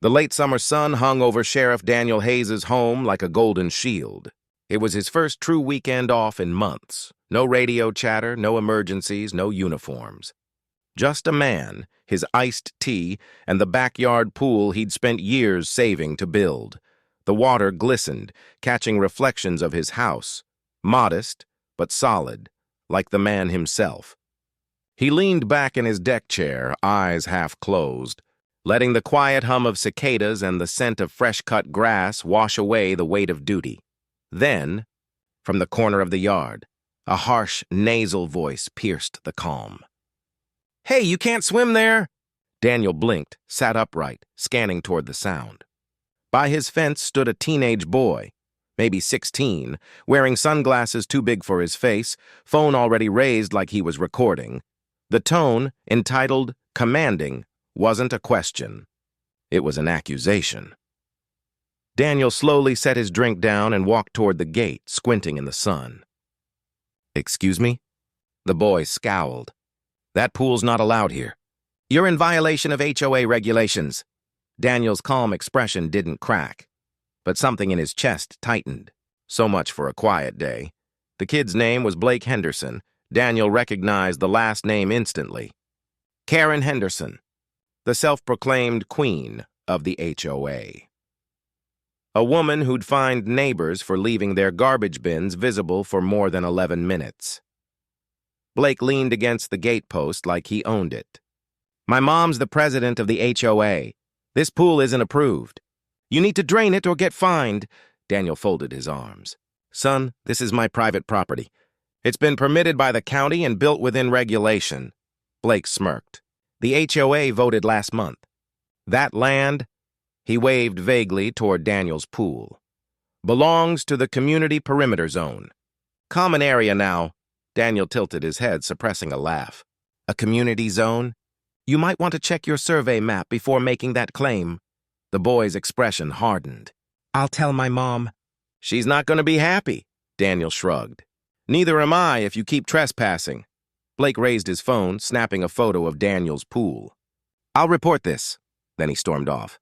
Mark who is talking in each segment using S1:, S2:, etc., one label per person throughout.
S1: The late summer sun hung over Sheriff Daniel Hayes's home like a golden shield. It was his first true weekend off in months. No radio chatter, no emergencies, no uniforms. Just a man, his iced tea, and the backyard pool he'd spent years saving to build. The water glistened, catching reflections of his house, modest but solid, like the man himself. He leaned back in his deck chair, eyes half closed, letting the quiet hum of cicadas and the scent of fresh-cut grass wash away the weight of duty. Then, from the corner of the yard, a harsh, nasal voice pierced the calm. "Hey, you can't swim there!" Daniel blinked, sat upright, scanning toward the sound. By his fence stood a teenage boy, maybe 16, wearing sunglasses too big for his face, phone already raised like he was recording. The tone, entitled commanding, wasn't a question. It was an accusation. Daniel slowly set his drink down and walked toward the gate, squinting in the sun. "Excuse me?" The boy scowled. "That pool's not allowed here. You're in violation of HOA regulations." Daniel's calm expression didn't crack, but something in his chest tightened. So much for a quiet day. The kid's name was Blake Henderson. Daniel recognized the last name instantly. Karen Henderson, the self-proclaimed queen of the HOA. A woman who'd fined neighbors for leaving their garbage bins visible for more than 11 minutes. Blake leaned against the gate post like he owned it. "My mom's the president of the HOA. This pool isn't approved. You need to drain it or get fined." Daniel folded his arms. "Son, this is my private property. It's been permitted by the county and built within regulation." Blake smirked. "The HOA voted last month. That land," he waved vaguely toward Daniel's pool, "belongs to the community perimeter zone. Common area now." Daniel tilted his head, suppressing a laugh. "A community zone? You might want to check your survey map before making that claim." The boy's expression hardened. "I'll tell my mom." "She's not going to be happy," Daniel shrugged. "Neither am I if you keep trespassing." Blake raised his phone, snapping a photo of Daniel's pool. "I'll report this." Then he stormed off.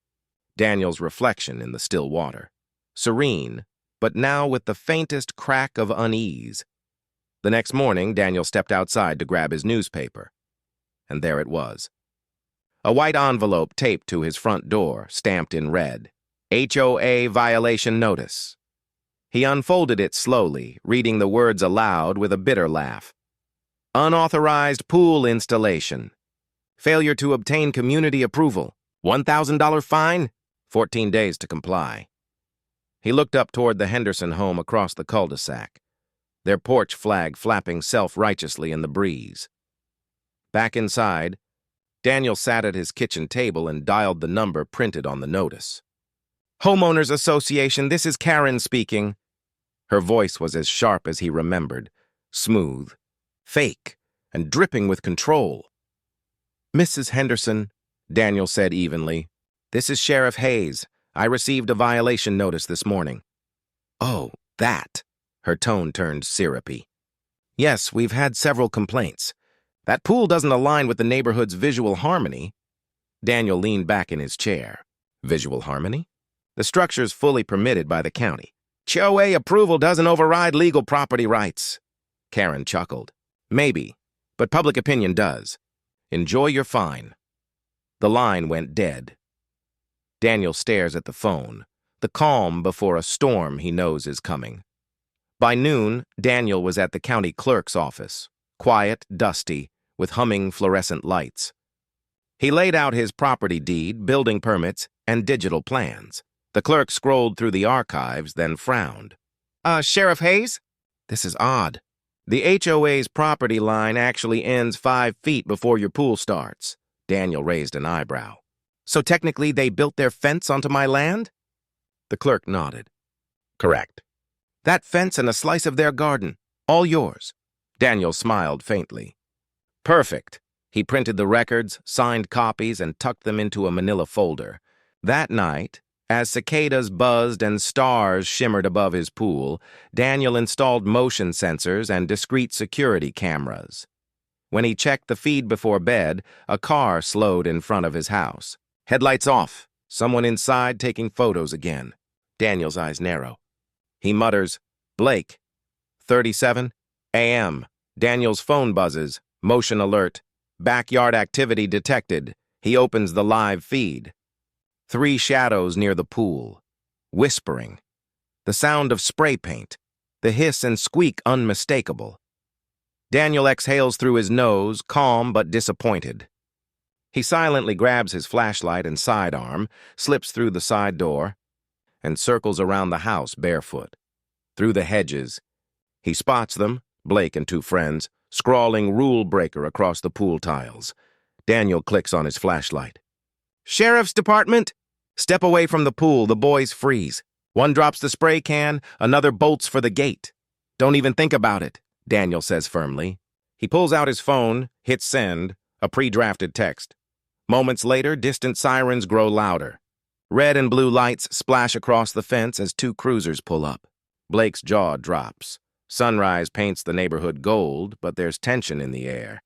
S1: Daniel's reflection in the still water. Serene, but now with the faintest crack of unease. The next morning, Daniel stepped outside to grab his newspaper. And there it was. A white envelope taped to his front door, stamped in red. HOA violation notice. He unfolded it slowly, reading the words aloud with a bitter laugh. Unauthorized pool installation. Failure to obtain community approval. $1,000 fine? 14 days to comply. He looked up toward the Henderson home across the cul-de-sac, their porch flag flapping self-righteously in the breeze. Back inside, Daniel sat at his kitchen table and dialed the number printed on the notice. "Homeowners Association, this is Karen speaking." Her voice was as sharp as he remembered, smooth, fake, and dripping with control. "Mrs. Henderson," Daniel said evenly, "this is Sheriff Hayes. I received a violation notice this morning." "Oh, that." Her tone turned syrupy. "Yes, we've had several complaints. That pool doesn't align with the neighborhood's visual harmony." Daniel leaned back in his chair. "Visual harmony? The structure's fully permitted by the county. HOA approval doesn't override legal property rights." Karen chuckled. "Maybe, but public opinion does. Enjoy your fine." The line went dead. Daniel stares at the phone, the calm before a storm he knows is coming. By noon, Daniel was at the county clerk's office, quiet, dusty, with humming fluorescent lights. He laid out his property deed, building permits, and digital plans. The clerk scrolled through the archives, then frowned. Sheriff Hayes? This is odd. The HOA's property line actually ends 5 feet before your pool starts." Daniel raised an eyebrow. "So technically they built their fence onto my land?" The clerk nodded. "Correct. That fence and a slice of their garden, all yours." Daniel smiled faintly. "Perfect." He printed the records, signed copies, and tucked them into a manila folder. That night, as cicadas buzzed and stars shimmered above his pool, Daniel installed motion sensors and discrete security cameras. When he checked the feed before bed, a car slowed in front of his house. "Headlights off," Someone inside taking photos again. Daniel's eyes narrow. He mutters, "Blake, 37 a.m. Daniel's phone buzzes. Motion alert. Backyard activity detected. He opens the live feed. 3 shadows near the pool. Whispering. The sound of spray paint. The hiss and squeak unmistakable. Daniel exhales through his nose, calm but disappointed. He silently grabs his flashlight and sidearm, slips through the side door, and circles around the house barefoot. Through the hedges, he spots them, Blake and 2 friends, scrawling rule breaker across the pool tiles. Daniel clicks on his flashlight. "Sheriff's Department!" Step away from the pool, the boys freeze. One drops the spray can, another bolts for the gate. "Don't even think about it," Daniel says firmly. He pulls out his phone, hits send, a pre-drafted text. Moments later, distant sirens grow louder. Red and blue lights splash across the fence as 2 cruisers pull up. Blake's jaw drops. Sunrise paints the neighborhood gold, but there's tension in the air.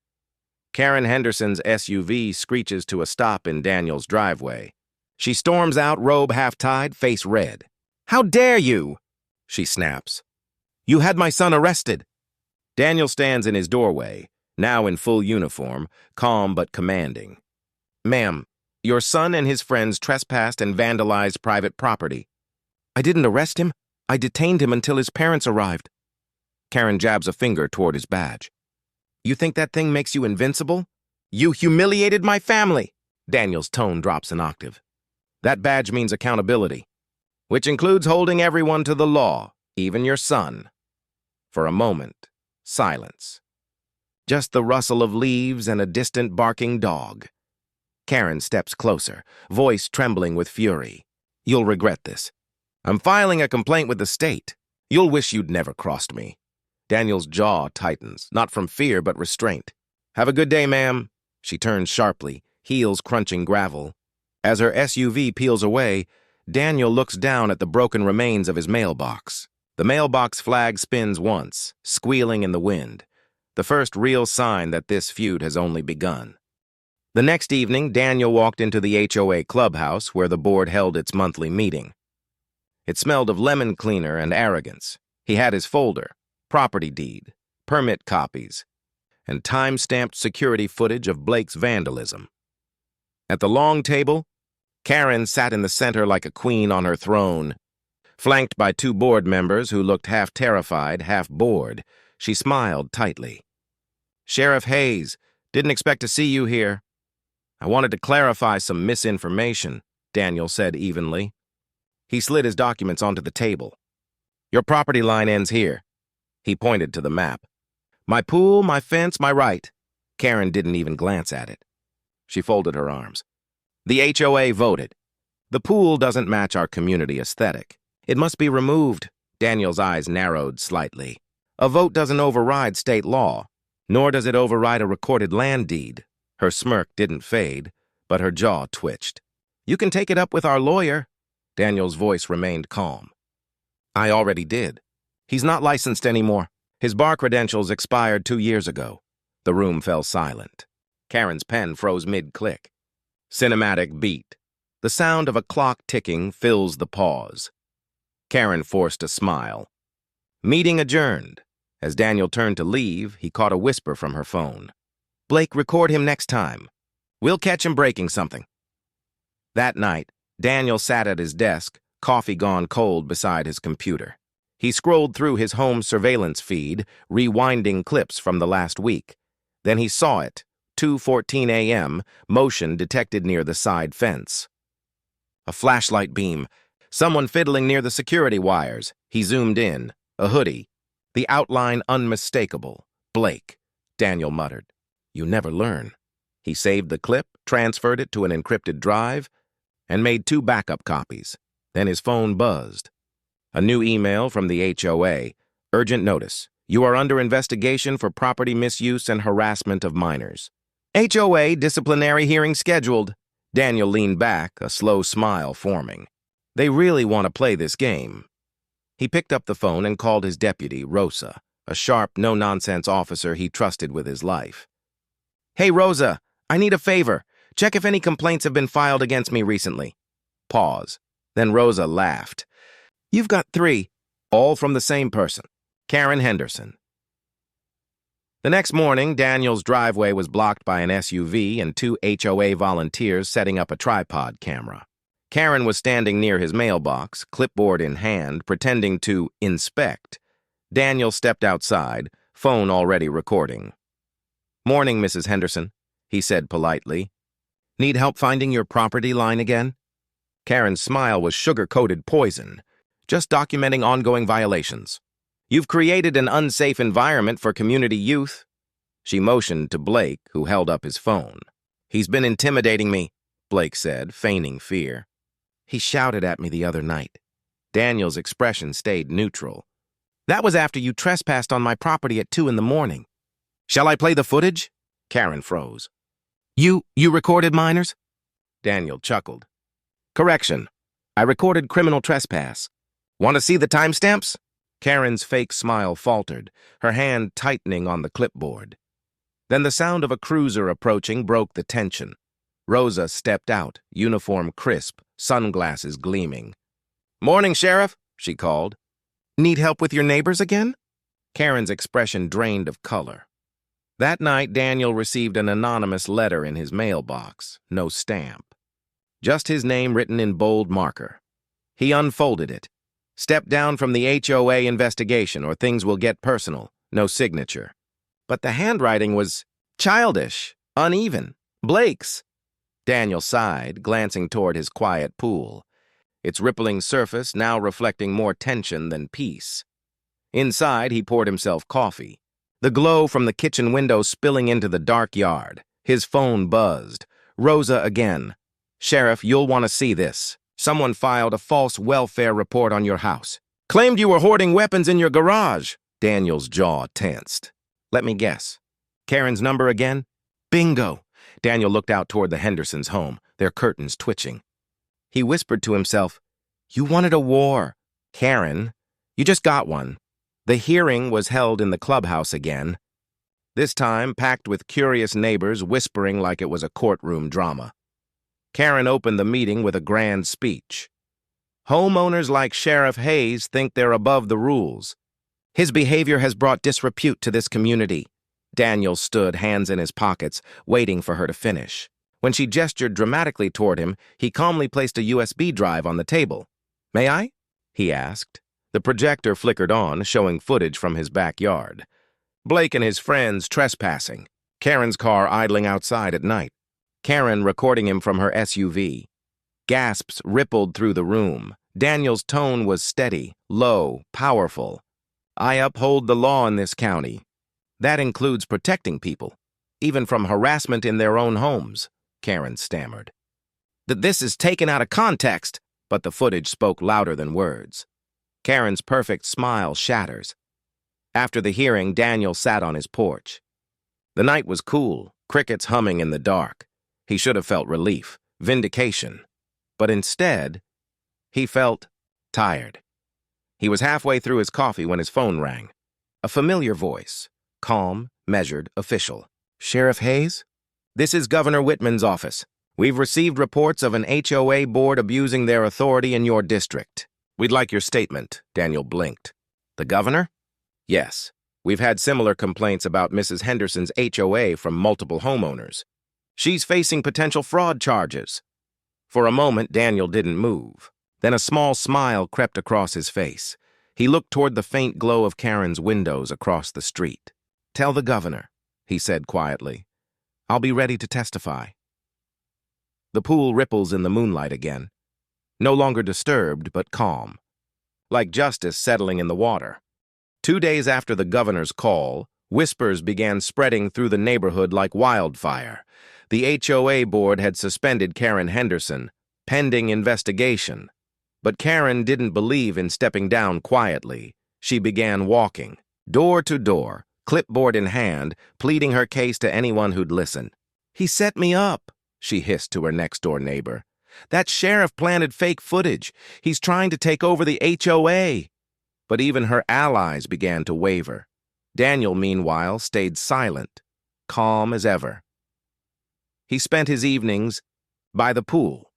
S1: Karen Henderson's SUV screeches to a stop in Daniel's driveway. She storms out, robe half-tied, face red. "How dare you!" she snaps. "You had my son arrested." Daniel stands in his doorway, now in full uniform, calm but commanding. "Ma'am, your son and his friends trespassed and vandalized private property." "I didn't arrest him. I detained him until his parents arrived." Karen jabs a finger toward his badge. "You think that thing makes you invincible? You humiliated my family!" Daniel's tone drops an octave. "That badge means accountability, which includes holding everyone to the law, even your son." For a moment, silence. Just the rustle of leaves and a distant barking dog. Karen steps closer, voice trembling with fury. "You'll regret this. I'm filing a complaint with the state. You'll wish you'd never crossed me." Daniel's jaw tightens, not from fear but restraint. "Have a good day, ma'am." She turns sharply, heels crunching gravel. As her SUV peels away, Daniel looks down at the broken remains of his mailbox. The mailbox flag spins once, squealing in the wind, the first real sign that this feud has only begun. The next evening, Daniel walked into the HOA clubhouse where the board held its monthly meeting. It smelled of lemon cleaner and arrogance. He had his folder, property deed, permit copies, and time-stamped security footage of Blake's vandalism. At the long table, Karen sat in the center like a queen on her throne. Flanked by 2 board members who looked half terrified, half bored, she smiled tightly. "Sheriff Hayes, didn't expect to see you here." "I wanted to clarify some misinformation," Daniel said evenly. He slid his documents onto the table. "Your property line ends here." He pointed to the map. "My pool, my fence, my right." Karen didn't even glance at it. She folded her arms. "The HOA voted. The pool doesn't match our community aesthetic. It must be removed." Daniel's eyes narrowed slightly. "A vote doesn't override state law, nor does it override a recorded land deed." Her smirk didn't fade, but her jaw twitched. "You can take it up with our lawyer." Daniel's voice remained calm. "I already did. He's not licensed anymore. His bar credentials expired 2 years ago." The room fell silent. Karen's pen froze mid-click. Cinematic beat. The sound of a clock ticking fills the pause. Karen forced a smile. Meeting adjourned. As Daniel turned to leave, he caught a whisper from her phone. "Blake, record him next time. We'll catch him breaking something." That night, Daniel sat at his desk, coffee gone cold beside his computer. He scrolled through his home surveillance feed, rewinding clips from the last week. Then he saw it, 2:14 a.m., motion detected near the side fence. A flashlight beam, someone fiddling near the security wires. He zoomed in, a hoodie, the outline unmistakable. "Blake," Daniel muttered. "You never learn." He saved the clip, transferred it to an encrypted drive, and made 2 backup copies. Then his phone buzzed. A new email from the HOA. "Urgent notice. You are under investigation for property misuse and harassment of minors." "HOA disciplinary hearing scheduled." Daniel leaned back, a slow smile forming. They really want to play this game. He picked up the phone and called his deputy, Rosa, a sharp, no-nonsense officer he trusted with his life. "Hey, Rosa, I need a favor. Check if any complaints have been filed against me recently." Pause. Then Rosa laughed. You've got 3, all from the same person, Karen Henderson. The next morning, Daniel's driveway was blocked by an SUV and 2 HOA volunteers setting up a tripod camera. Karen was standing near his mailbox, clipboard in hand, pretending to inspect. Daniel stepped outside, phone already recording. Morning, Mrs. Henderson, he said politely. Need help finding your property line again? Karen's smile was sugar-coated poison, just documenting ongoing violations. You've created an unsafe environment for community youth. She motioned to Blake, who held up his phone. He's been intimidating me, Blake said, feigning fear. He shouted at me the other night. Daniel's expression stayed neutral. That was after you trespassed on my property at 2 in the morning. Shall I play the footage? Karen froze. You recorded minors? Daniel chuckled. Correction. I recorded criminal trespass. Want to see the timestamps? Karen's fake smile faltered, her hand tightening on the clipboard. Then the sound of a cruiser approaching broke the tension. Rosa stepped out, uniform crisp, sunglasses gleaming. Morning, Sheriff, she called. Need help with your neighbors again? Karen's expression drained of color. That night, Daniel received an anonymous letter in his mailbox, no stamp. Just his name written in bold marker. He unfolded it. Step down from the HOA investigation or things will get personal, no signature. But the handwriting was childish, uneven, Blake's. Daniel sighed, glancing toward his quiet pool, its rippling surface now reflecting more tension than peace. Inside, he poured himself coffee, the glow from the kitchen window spilling into the dark yard. His phone buzzed. Rosa again. Sheriff, you'll want to see this. Someone filed a false welfare report on your house. Claimed you were hoarding weapons in your garage. Daniel's jaw tensed. Let me guess. Karen's number again? Bingo. Daniel looked out toward the Hendersons' home, their curtains twitching. He whispered to himself, You wanted a war. Karen, you just got one. The hearing was held in the clubhouse again, this time packed with curious neighbors whispering like it was a courtroom drama. Karen opened the meeting with a grand speech. Homeowners like Sheriff Hayes think they're above the rules. His behavior has brought disrepute to this community. Daniel stood, hands in his pockets, waiting for her to finish. When she gestured dramatically toward him, he calmly placed a USB drive on the table. May I? He asked. The projector flickered on, showing footage from his backyard. Blake and his friends trespassing. Karen's car idling outside at night. Karen recording him from her SUV. Gasps rippled through the room. Daniel's tone was steady, low, powerful. I uphold the law in this county. That includes protecting people, even from harassment in their own homes, Karen stammered. This is taken out of context, but the footage spoke louder than words. Karen's perfect smile shatters. After the hearing, Daniel sat on his porch. The night was cool, crickets humming in the dark. He should have felt relief, vindication. But instead, he felt tired. He was halfway through his coffee when his phone rang. A familiar voice, calm, measured, official. Sheriff Hayes? This is Governor Whitman's office. We've received reports of an HOA board abusing their authority in your district. We'd like your statement, Daniel blinked. The governor? Yes. We've had similar complaints about Mrs. Henderson's HOA from multiple homeowners. She's facing potential fraud charges. For a moment, Daniel didn't move. Then a small smile crept across his face. He looked toward the faint glow of Karen's windows across the street. Tell the governor, he said quietly. I'll be ready to testify. The pool ripples in the moonlight again. No longer disturbed, but calm. Like justice settling in the water. 2 days after the governor's call, whispers began spreading through the neighborhood like wildfire. The HOA board had suspended Karen Henderson, pending investigation. But Karen didn't believe in stepping down quietly. She began walking, door to door, clipboard in hand, pleading her case to anyone who'd listen. He set me up, she hissed to her next-door neighbor. That sheriff planted fake footage. He's trying to take over the HOA. But even her allies began to waver. Daniel, meanwhile, stayed silent, calm as ever. He spent his evenings by the pool,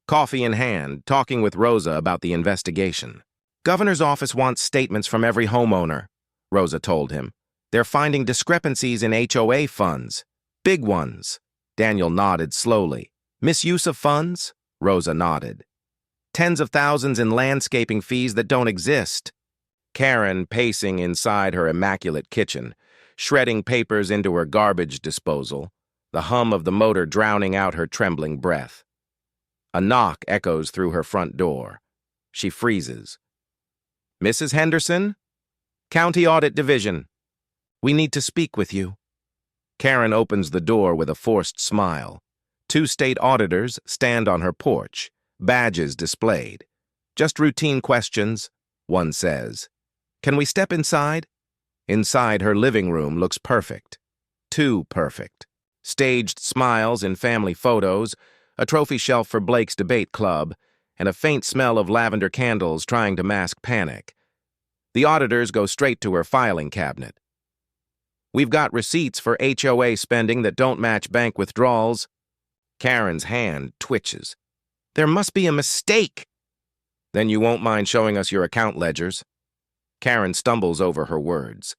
S1: coffee in hand, talking with Rosa about the investigation. "Governor's office wants statements from every homeowner," Rosa told him. "They're finding discrepancies in HOA funds. Big ones." Daniel nodded slowly. "Misuse of funds?" Rosa nodded. "Tens of thousands in landscaping fees that don't exist." Karen, pacing inside her immaculate kitchen, shredding papers into her garbage disposal, the hum of the motor drowning out her trembling breath. A knock echoes through her front door. She freezes. "Mrs. Henderson? County Audit Division. We need to speak with you." Karen opens the door with a forced smile. Two state auditors stand on her porch, badges displayed. "Just routine questions," one says. "Can we step inside?" Inside, her living room looks perfect. Too perfect. Staged smiles in family photos, a trophy shelf for Blake's debate club, and a faint smell of lavender candles trying to mask panic. The auditors go straight to her filing cabinet. "We've got receipts for HOA spending that don't match bank withdrawals." Karen's hand twitches. "There must be a mistake." "Then you won't mind showing us your account ledgers?" Karen stumbles over her words.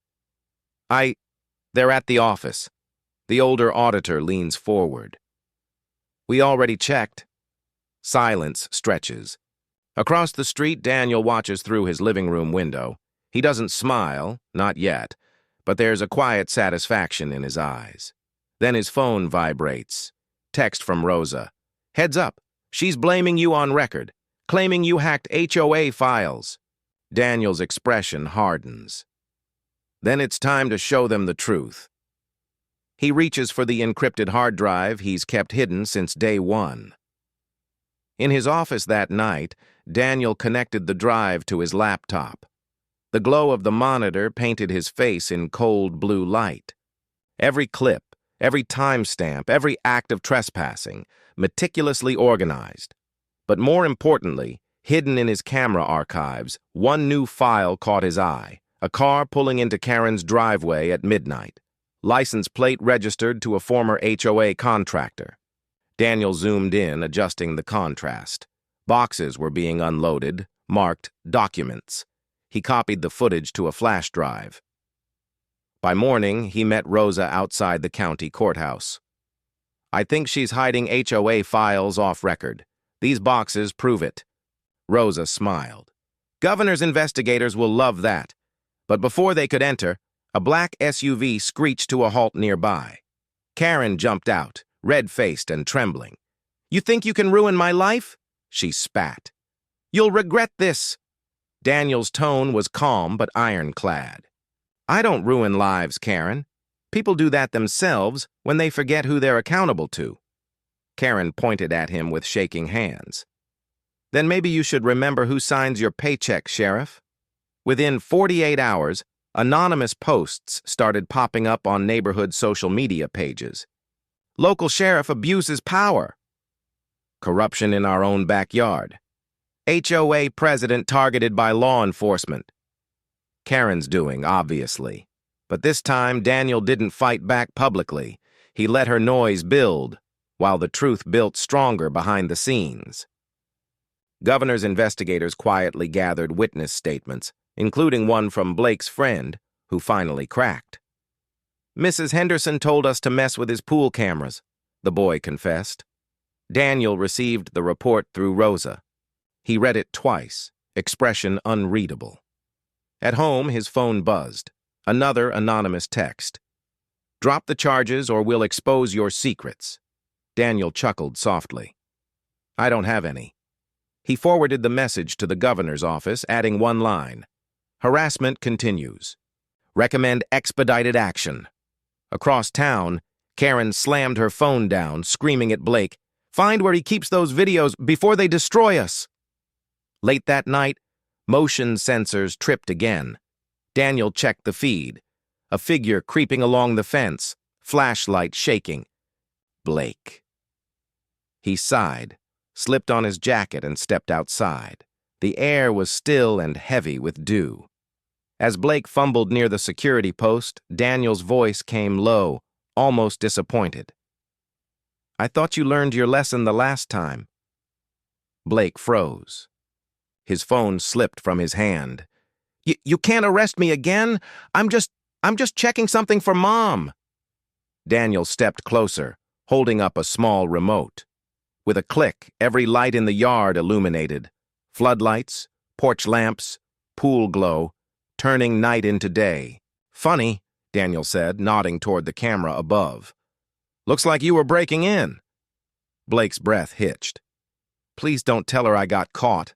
S1: They're at the office." The older auditor leans forward. "We already checked." Silence stretches. Across the street, Daniel watches through his living room window. He doesn't smile, not yet, but there's a quiet satisfaction in his eyes. Then his phone vibrates. Text from Rosa. "Heads up, she's blaming you on record, claiming you hacked HOA files." Daniel's expression hardens. Then it's time to show them the truth. He reaches for the encrypted hard drive he's kept hidden since day one. In his office that night, Daniel connected the drive to his laptop. The glow of the monitor painted his face in cold blue light. Every clip, every timestamp, every act of trespassing, meticulously organized. But more importantly, hidden in his camera archives, one new file caught his eye: a car pulling into Karen's driveway at midnight. License plate registered to a former HOA contractor. Daniel zoomed in, adjusting the contrast. Boxes were being unloaded, marked documents. He copied the footage to a flash drive. By morning, he met Rosa outside the county courthouse. "I think she's hiding HOA files off record. These boxes prove it." Rosa smiled. "Governor's investigators will love that." But before they could enter, a black SUV screeched to a halt nearby. Karen jumped out, red-faced and trembling. "You think you can ruin my life?" she spat. "You'll regret this." Daniel's tone was calm but ironclad. "I don't ruin lives, Karen. People do that themselves when they forget who they're accountable to." Karen pointed at him with shaking hands. "Then maybe you should remember who signs your paycheck, Sheriff." Within 48 hours, anonymous posts started popping up on neighborhood social media pages. "Local sheriff abuses power." "Corruption in our own backyard." "HOA president targeted by law enforcement." Karen's doing, obviously. But this time, Daniel didn't fight back publicly. He let her noise build, while the truth built stronger behind the scenes. Governor's investigators quietly gathered witness statements, including one from Blake's friend, who finally cracked. "Mrs. Henderson told us to mess with his pool cameras," the boy confessed. Daniel received the report through Rosa. He read it twice, expression unreadable. At home, his phone buzzed. Another anonymous text. "Drop the charges or we'll expose your secrets." Daniel chuckled softly. "I don't have any." He forwarded the message to the governor's office, adding one line. "Harassment continues. Recommend expedited action." Across town, Karen slammed her phone down, screaming at Blake, "Find where he keeps those videos before they destroy us." Late that night, motion sensors tripped again. Daniel checked the feed. A figure creeping along the fence, flashlight shaking. Blake. He sighed, slipped on his jacket and stepped outside. The air was still and heavy with dew. As Blake fumbled near the security post, Daniel's voice came low, almost disappointed. "I thought you learned your lesson the last time." Blake froze. His phone slipped from his hand. You can't arrest me again? I'm just checking something for Mom." Daniel stepped closer, holding up a small remote. With a click, every light in the yard illuminated. Floodlights, porch lamps, pool glow, turning night into day. "Funny," Daniel said, nodding toward the camera above. "Looks like you were breaking in." Blake's breath hitched. "Please don't tell her I got caught."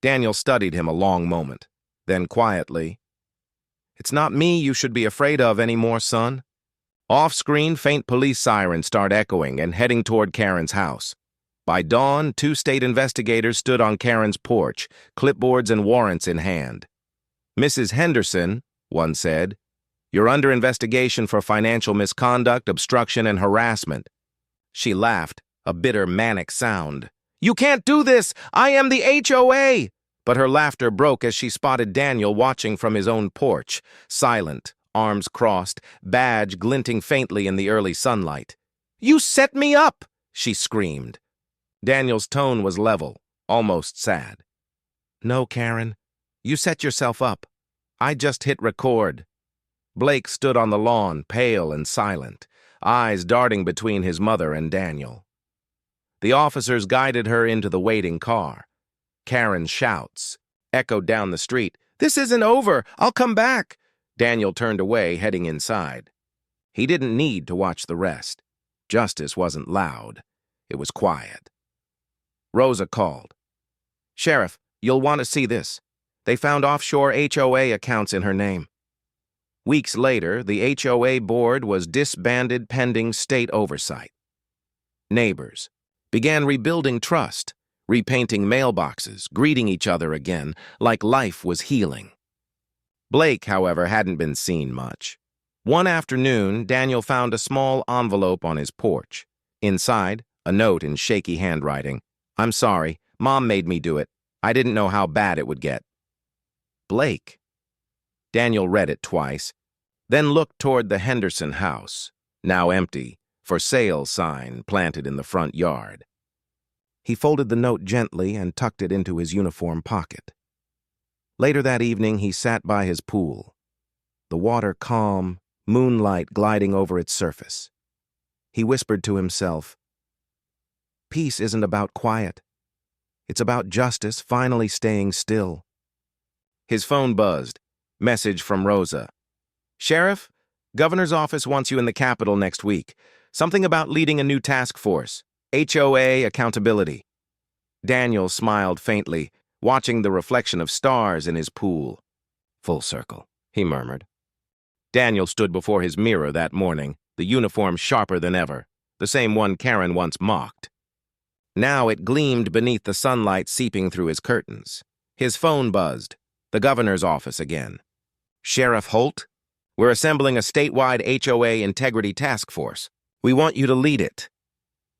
S1: Daniel studied him a long moment. Then quietly, "It's not me you should be afraid of anymore, son." Off-screen, faint police sirens start echoing and heading toward Karen's house. By dawn, 2 state investigators stood on Karen's porch, clipboards and warrants in hand. "Mrs. Henderson," one said, "you're under investigation for financial misconduct, obstruction, and harassment." She laughed, a bitter, manic sound. "You can't do this! I am the HOA!" But her laughter broke as she spotted Daniel watching from his own porch, silent, arms crossed, badge glinting faintly in the early sunlight. "You set me up!" she screamed. Daniel's tone was level, almost sad. "No, Karen, you set yourself up. I just hit record." Blake stood on the lawn, pale and silent, eyes darting between his mother and Daniel. The officers guided her into the waiting car. Karen's shouts echoed down the street. "This isn't over! I'll come back!" Daniel turned away, heading inside. He didn't need to watch the rest. Justice wasn't loud. It was quiet. Rosa called. "Sheriff, you'll want to see this. They found offshore HOA accounts in her name." Weeks later, the HOA board was disbanded pending state oversight. Neighbors began rebuilding trust, repainting mailboxes, greeting each other again, like life was healing. Blake, however, hadn't been seen much. One afternoon, Daniel found a small envelope on his porch. Inside, a note in shaky handwriting. "I'm sorry, Mom made me do it. I didn't know how bad it would get." Blake. Daniel read it twice, then looked toward the Henderson house, now empty, for sale sign planted in the front yard. He folded the note gently and tucked it into his uniform pocket. Later that evening, he sat by his pool, the water calm, moonlight gliding over its surface. He whispered to himself, "Peace isn't about quiet. It's about justice finally staying still." His phone buzzed. Message from Rosa. "Sheriff, Governor's office wants you in the Capitol next week. Something about leading a new task force. HOA accountability." Daniel smiled faintly, watching the reflection of stars in his pool. "Full circle," he murmured. Daniel stood before his mirror that morning, the uniform sharper than ever, the same one Karen once mocked. Now it gleamed beneath the sunlight seeping through his curtains. His phone buzzed. The governor's office again. "Sheriff Holt, we're assembling a statewide HOA integrity task force. We want you to lead it."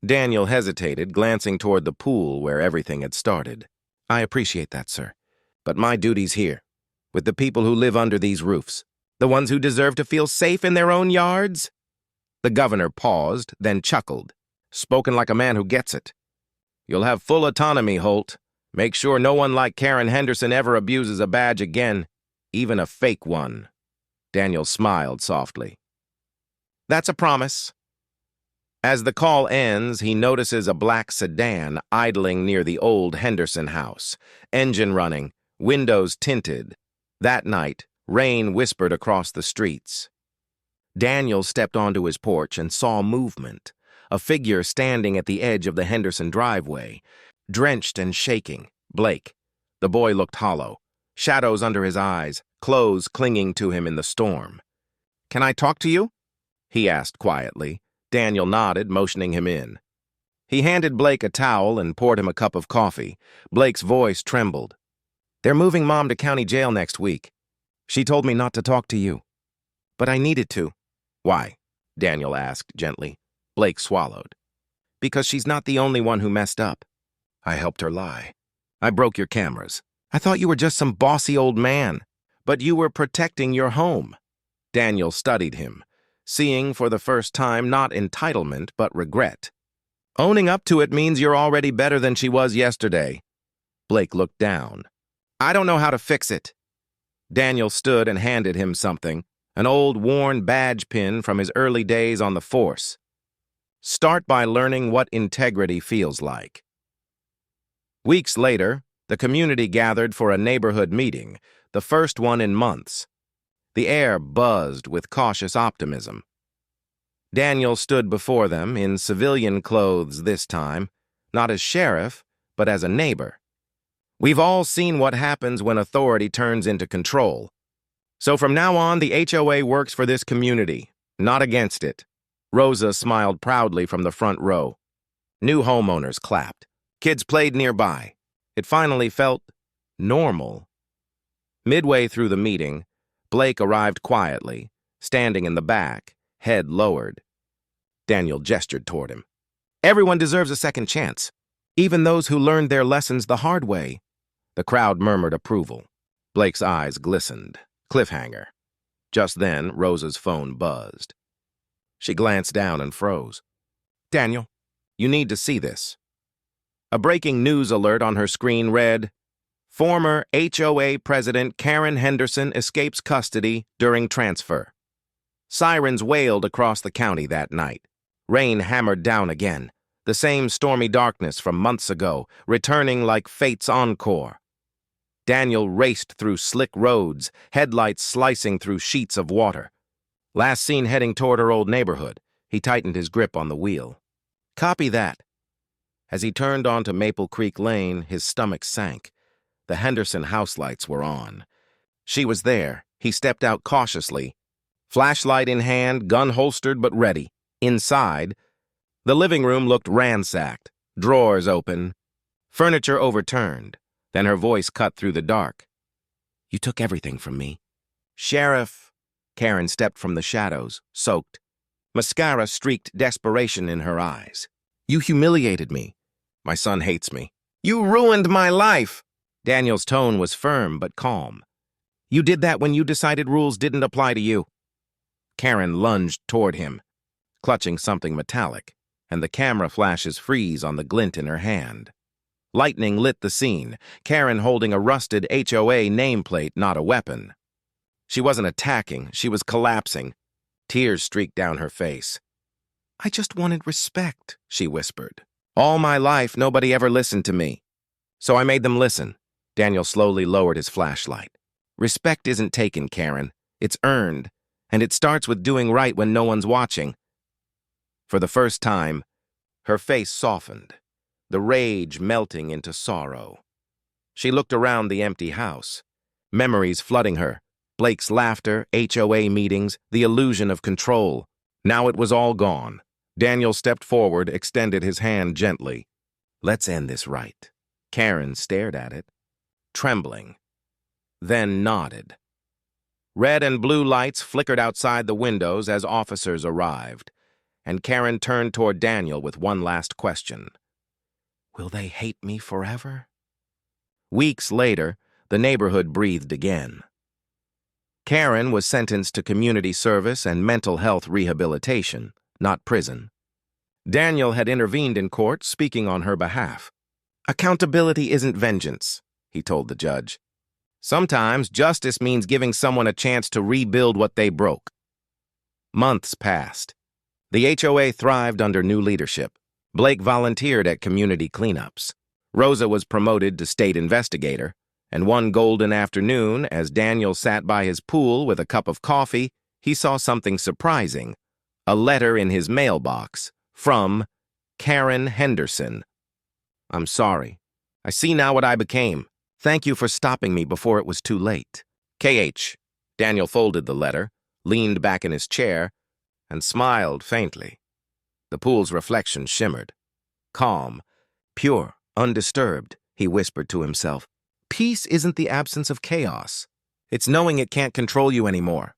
S1: Daniel hesitated, glancing toward the pool where everything had started. "I appreciate that, sir. But my duty's here, with the people who live under these roofs, the ones who deserve to feel safe in their own yards." The governor paused, then chuckled, spoken like a man who gets it. "You'll have full autonomy, Holt. Make sure no one like Karen Henderson ever abuses a badge again, even a fake one." Daniel smiled softly. "That's a promise." As the call ends, he notices a black sedan idling near the old Henderson house, engine running, windows tinted. That night, rain whispered across the streets. Daniel stepped onto his porch and saw movement, a figure standing at the edge of the Henderson driveway, drenched and shaking. Blake. The boy looked hollow, shadows under his eyes, clothes clinging to him in the storm. "Can I talk to you?" he asked quietly. Daniel nodded, motioning him in. He handed Blake a towel and poured him a cup of coffee. Blake's voice trembled. "They're moving Mom to county jail next week. She told me not to talk to you. But I needed to." "Why?" Daniel asked gently. Blake swallowed. "Because she's not the only one who messed up. I helped her lie. I broke your cameras. I thought you were just some bossy old man. But you were protecting your home." Daniel studied him, seeing for the first time not entitlement but regret. Owning up to it means you're already better than she was yesterday. Blake looked down. I don't know how to fix it. Daniel stood and handed him something, an old worn badge pin from his early days on the force. Start by learning what integrity feels like. Weeks later, the community gathered for a neighborhood meeting, the first one in months. The air buzzed with cautious optimism. Daniel stood before them in civilian clothes this time, not as sheriff, but as a neighbor. We've all seen what happens when authority turns into control. So from now on, the HOA works for this community, not against it. Rosa smiled proudly from the front row. New homeowners clapped. Kids played nearby. It finally felt normal. Midway through the meeting, Blake arrived quietly, standing in the back, head lowered. Daniel gestured toward him. Everyone deserves a second chance, even those who learned their lessons the hard way. The crowd murmured approval. Blake's eyes glistened. Cliffhanger. Just then, Rosa's phone buzzed. She glanced down and froze. Daniel, you need to see this. A breaking news alert on her screen read, Former HOA President Karen Henderson escapes custody during transfer. Sirens wailed across the county that night. Rain hammered down again, the same stormy darkness from months ago, returning like fate's encore. Daniel raced through slick roads, headlights slicing through sheets of water. Last seen heading toward her old neighborhood, he tightened his grip on the wheel. Copy that. As he turned onto Maple Creek Lane, his stomach sank. The Henderson house lights were on. She was there. He stepped out cautiously, flashlight in hand, gun holstered but ready. Inside, the living room looked ransacked, drawers open, furniture overturned. Then her voice cut through the dark. You took everything from me. Sheriff. Karen stepped from the shadows, soaked. Mascara streaked desperation in her eyes. You humiliated me. My son hates me. You ruined my life. Daniel's tone was firm but calm. You did that when you decided rules didn't apply to you. Karen lunged toward him, clutching something metallic, and the camera flashes freeze on the glint in her hand. Lightning lit the scene, Karen holding a rusted HOA nameplate, not a weapon. She wasn't attacking, she was collapsing. Tears streaked down her face. I just wanted respect, she whispered. All my life, nobody ever listened to me. So I made them listen. Daniel slowly lowered his flashlight. Respect isn't taken, Karen. It's earned, and it starts with doing right when no one's watching. For the first time, her face softened, the rage melting into sorrow. She looked around the empty house, memories flooding her, Blake's laughter, HOA meetings, the illusion of control. Now it was all gone. Daniel stepped forward, extended his hand gently. Let's end this right. Karen stared at it, trembling, then nodded. Red and blue lights flickered outside the windows as officers arrived, and Karen turned toward Daniel with one last question. Will they hate me forever? Weeks later, the neighborhood breathed again. Karen was sentenced to community service and mental health rehabilitation, not prison. Daniel had intervened in court, speaking on her behalf. Accountability isn't vengeance, he told the judge. Sometimes justice means giving someone a chance to rebuild what they broke. Months passed. The HOA thrived under new leadership. Blake volunteered at community cleanups. Rosa was promoted to state investigator, and one golden afternoon, as Daniel sat by his pool with a cup of coffee, he saw something surprising. A letter in his mailbox from Karen Henderson. I'm sorry. I see now what I became. Thank you for stopping me before it was too late. KH. Daniel folded the letter, leaned back in his chair, and smiled faintly. The pool's reflection shimmered. Calm, pure, undisturbed, he whispered to himself. Peace isn't the absence of chaos. It's knowing it can't control you anymore.